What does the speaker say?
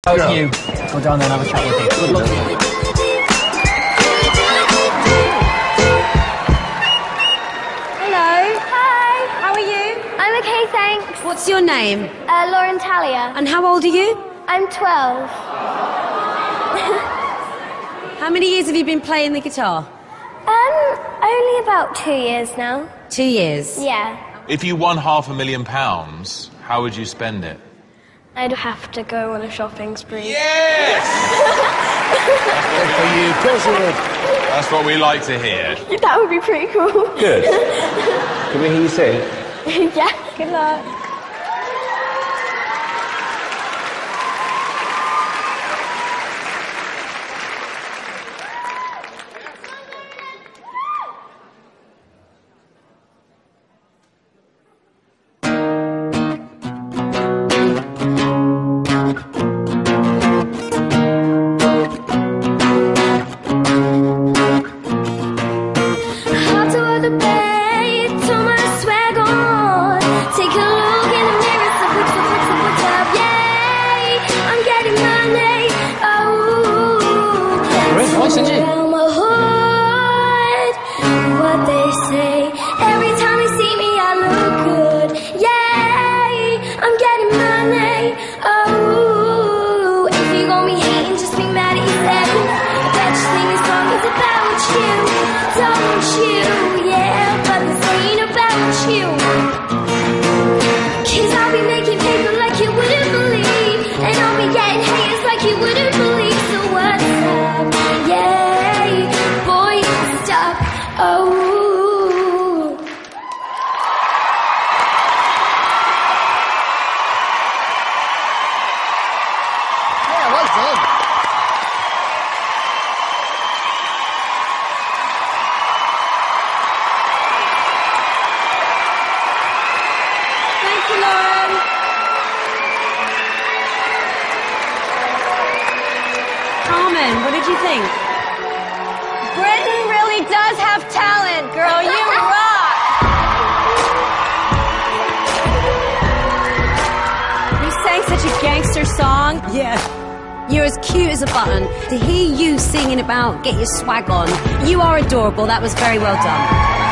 How's you? Go down there and have a chat with you. Good luck to you. Hello. Hi. How are you? I'm okay, thanks. What's your name? Lauren Talia. And how old are you? I'm 12. How many years have you been playing the guitar? Only about 2 years now. 2 years? Yeah. If you won £500,000, how would you spend it? I'd have to go on a shopping spree. Yes! Good for you, of course you would. That's what we like to hear. That would be pretty cool. Good. Can we hear you sing? Yeah. Good luck. What did you think? Britain really does have talent, girl. You rock! You sang such a gangster song. Yeah. You're as cute as a button. To hear you singing about get your swag on, you are adorable. That was very well done.